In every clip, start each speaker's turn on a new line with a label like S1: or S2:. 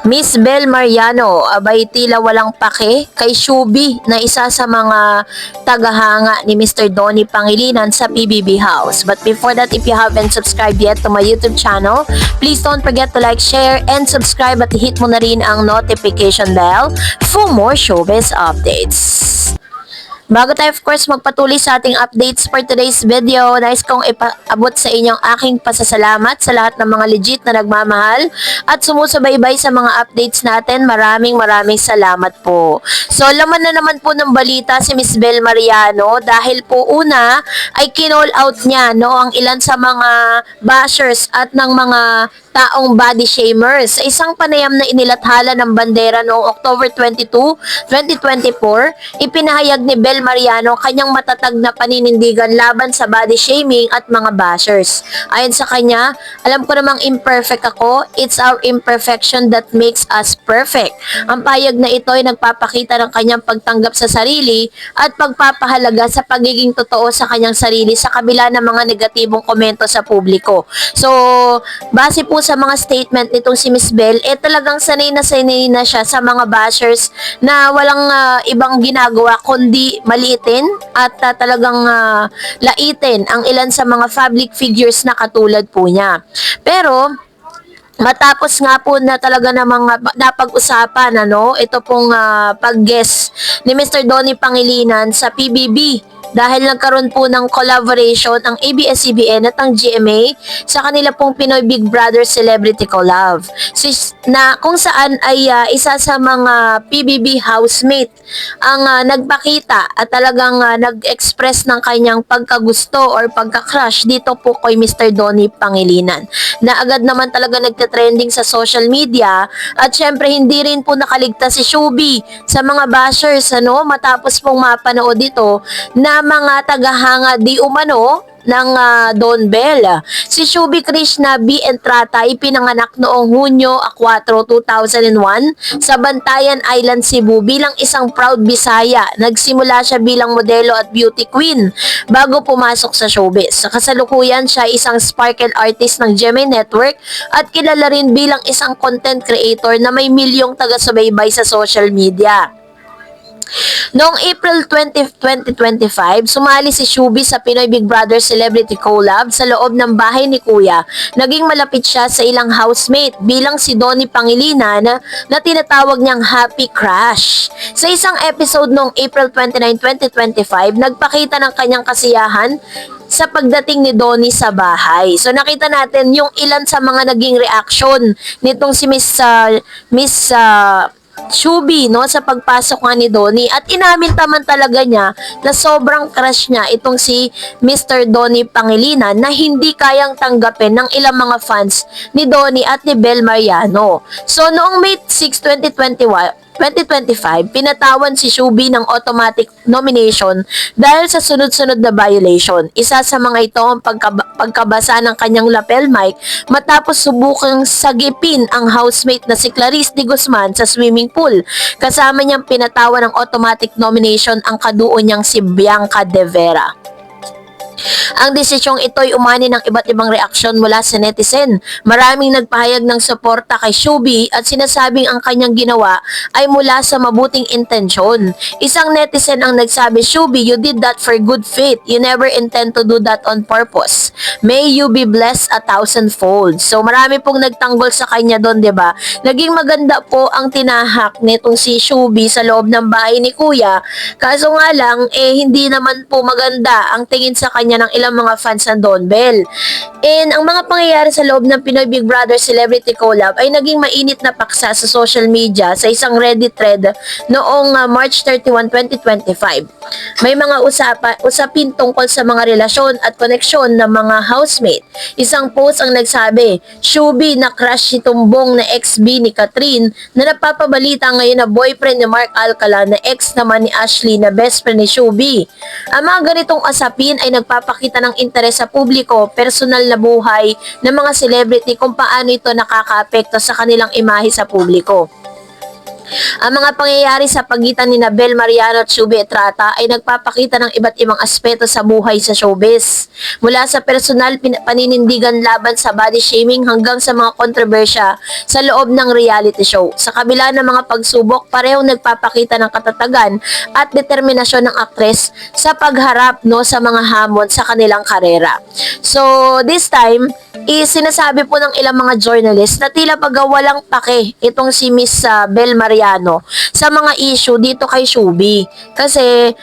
S1: Miss Bel Mariano, abay tila walang pake kay Shubi na isa sa mga tagahanga ni Mr. Donnie Pangilinan sa PBB House. But before that, if you haven't subscribed yet to my YouTube channel, please don't forget to like, share, and subscribe at hit mo na rin ang notification bell for more showbiz updates. Bago tayo of course magpatuloy sa ating updates for today's video, nais kong ipaabot sa inyong aking pasasalamat sa lahat ng mga legit na nagmamahal at sumusubaybay sa mga updates natin. Maraming salamat po. So laman na naman po ng balita si Miss Bel Mariano dahil po una ay kinall out niya ang ilan sa mga bashers at ng mga taong body shamers sa isang panayam na inilathala ng bandera noong October 22, 2024. Ipinahayag ni Bel Mariano kanyang matatag na paninindigan laban sa body shaming at mga bashers. Ayon sa kanya, alam ko namang imperfect ako, it's our imperfection that makes us perfect. Ang pahayag na ito ay nagpapakita ng kanyang pagtanggap sa sarili at pagpapahalaga sa pagiging totoo sa kanyang sarili sa kabila ng mga negatibong komento sa publiko. So, base po sa mga statement nitong si Miss Bel, talagang sanay na siya sa mga bashers na walang ibang ginagawa kundi maliitin at talagang laitin ang ilan sa mga public figures na katulad po niya. Pero matapos nga po na talaga namang napag-usapan ito pong pag-guest ni Mr. Donnie Pangilinan sa PBB dahil nagkaroon po ng collaboration ang ABS-CBN at ang GMA sa kanila pong Pinoy Big Brother Celebrity Collab na kung saan ay isa sa mga PBB housemate ang nagpakita at talagang nag-express ng kanyang pagkagusto or pagka-crush dito po kay Mr. Donnie Pangilinan na agad naman talaga nagte-trending sa social media at syempre hindi rin po nakaligtas si Shubi sa mga bashers matapos pong mapanood ito na mga tagahanga di umano ng Don Bell. Si Shubi Krishna B. Entrata ipinanganak noong Hunyo 4, 2001 sa Bantayan Island, Cebu bilang isang proud Bisaya. Nagsimula siya bilang modelo at beauty queen bago pumasok sa showbiz. Sa kasalukuyan, siya isang sparkle artist ng GMA Network at kilala rin bilang isang content creator na may milyong taga-subaybay sa social media. Noong April 20, 2025, sumali si Shubi sa Pinoy Big Brother Celebrity Collab sa loob ng bahay ni Kuya. Naging malapit siya sa ilang housemate bilang si Donnie Pangilinan na tinatawag niyang Happy Crush. Sa isang episode noong April 29, 2025, nagpakita ng kanyang kasiyahan sa pagdating ni Donnie sa bahay. So nakita natin yung ilan sa mga naging reaction nitong si Miss Shubi sa pagpasok nga ni Donnie at inamin naman talaga niya na sobrang crush niya itong si Mr. Donnie Pangilinan na hindi kayang tanggapin ng ilang mga fans ni Donnie at ni Bel Mariano. So noong May 6, 2025, pinatawan si Shubi ng automatic nomination dahil sa sunod-sunod na violation. Isa sa mga ito ang pagkabasa ng kanyang lapel mic matapos subukang sagipin ang housemate na si Clarice de Guzman sa swimming pool. Kasama niyang pinatawan ng automatic nomination ang kaduo niyang si Bianca De Vera. Ang desisyong ito ay umani ng iba't ibang reaksyon mula sa netizen. Maraming nagpahayag ng suporta kay Shubi at sinasabing ang kanyang ginawa ay mula sa mabuting intensyon. Isang netizen ang nagsabi, "Shubi, you did that for good faith. You never intend to do that on purpose. May you be blessed 1,000-fold." So marami pong nagtanggol sa kanya doon, 'di ba? Naging maganda po ang tinahak nitong si Shubi sa loob ng bahay ni Kuya. Kaso nga lang hindi naman po maganda ang tingin sa kanya ng ilang mga fans ng Don Bell. And ang mga pangyayari sa loob ng Pinoy Big Brother Celebrity Collab ay naging mainit na paksa sa social media sa isang Reddit thread noong March 31, 2025. May mga usapin tungkol sa mga relasyon at koneksyon ng mga housemate. Isang post ang nagsabi, "Shubi na crush si Tumbong na ex-B ni Catherine na napapabalita ngayon na boyfriend ni Mark Alcala na ex naman ni Ashley na best friend ni Shubi." Ang mga ganitong usapin ay nagpapakita ng interes sa publiko, personal na buhay ng mga celebrity kung paano ito nakakaapekto sa kanilang imahe sa publiko. Ang mga pangyayari sa pagitan ni Bel Mariano at Shubi Estrada ay nagpapakita ng iba't ibang aspeto sa buhay sa showbiz. Mula sa personal paninindigan laban sa body shaming hanggang sa mga kontrobersya sa loob ng reality show. Sa kabila ng mga pagsubok, parehong nagpapakita ng katatagan at determinasyon ng aktres sa pagharap sa mga hamon sa kanilang karera. So, this time, sinasabi po ng ilang mga journalist na tila walang pake itong si Miss Bel Mariano sa mga issue dito kay Shubi. Kasi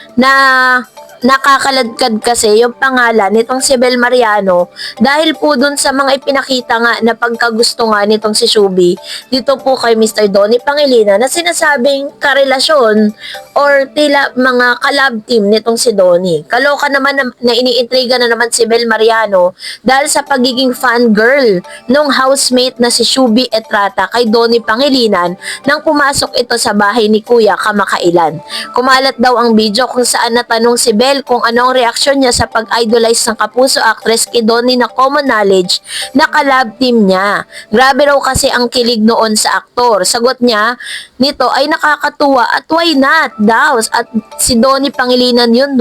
S1: nakakaladkad kasi yung pangalan nitong si Bel Mariano dahil po dun sa mga ipinakita nga na pagkagusto nga nitong si Shubi dito po kay Mr. Donnie Pangilinan na sinasabing karelasyon or tila mga collab team nitong si Donnie. Kaloka naman na iniintriga na naman si Bel Mariano dahil sa pagiging fan girl nung housemate na si Shubi Estrada kay Donnie Pangilinan nang pumasok ito sa bahay ni Kuya kamakailan. Kumalat daw ang video kung saan natanong si Bel kung anong reaksyon niya sa pag-idolize ng kapuso actress kay Donnie na common knowledge na collab team niya. Grabe raw kasi ang kilig noon sa aktor. Sagot niya nito ay nakakatuwa at why not daw. At si Donnie Pangilinan yun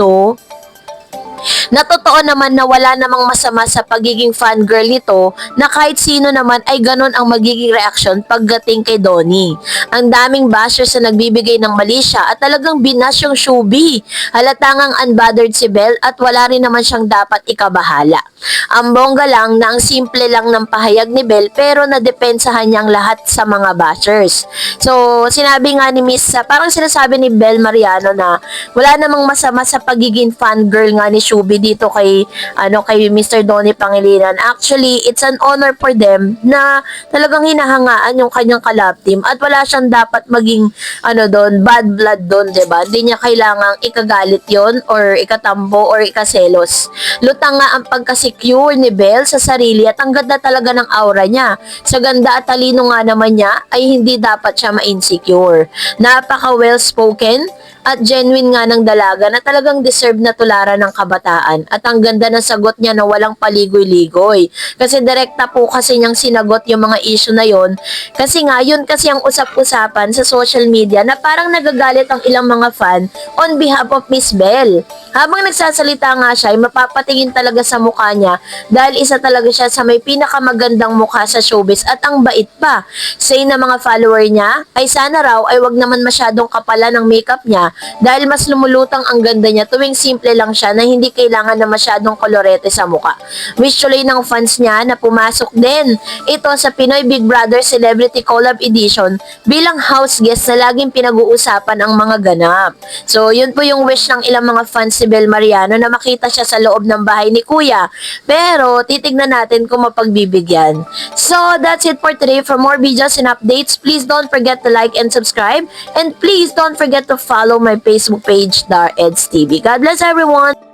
S1: na totoo naman na wala namang masama sa pagiging fangirl nito na kahit sino naman ay ganun ang magiging reaksyon pagdating kay Donnie. Ang daming bashers na nagbibigay ng mali siya at talagang binash yung Shubi. Halatangang unbothered si Bel at wala rin naman siyang dapat ikabahala. Ang bongga lang na ang simple lang ng pahayag ni Bel pero nadepensahan niyang lahat sa mga bashers. So, sinabi nga ni Miss, parang sinasabi ni Bel Mariano na wala namang masama sa pagiging fangirl nga ni Shubi dito kay Mr. Donnie Pangilinan. Actually, it's an honor for them na talagang hinahangaan yung kanyang collab team at wala siyang dapat maging bad blood doon, 'di ba? Hindi niya kailangang ikagalit 'yon or ikatambo or ikaselos. Lutang nga ang pagka-secure ni Bel sa sarili at ang ganda talaga ng aura niya. Sa ganda at talino nga naman niya ay hindi dapat siya ma-insecure. Napaka well-spoken at genuine nga ng dalaga na talagang deserve na tularan ng kabataan. At ang ganda ng sagot niya na walang paligoy-ligoy. Kasi direkta po kasi niyang sinagot yung mga issue na yon. Kasi nga, yun kasi ang usap-usapan sa social media na parang nagagalit ang ilang mga fan on behalf of Miss Bel. Habang nagsasalita nga siya, ay mapapatingin talaga sa mukha niya dahil isa talaga siya sa may pinakamagandang mukha sa showbiz at ang bait pa. Say na mga follower niya, ay sana raw ay wag naman masyadong kapala ng makeup niya dahil mas lumulutang ang ganda niya tuwing simple lang siya na hindi kailangan na masyadong kolorete sa mukha. Wish tuloy ng fans niya na pumasok din ito sa Pinoy Big Brother Celebrity Collab Edition bilang house guest na laging pinag-uusapan ang mga ganap. So, yun po yung wish ng ilang mga fans si Bel Mariano na makita siya sa loob ng bahay ni Kuya. Pero, titignan natin kung mapagbibigyan. So, that's it for today. For more videos and updates, please don't forget to like and subscribe. And please don't forget to follow my Facebook page, Dar Eds TV. God bless everyone!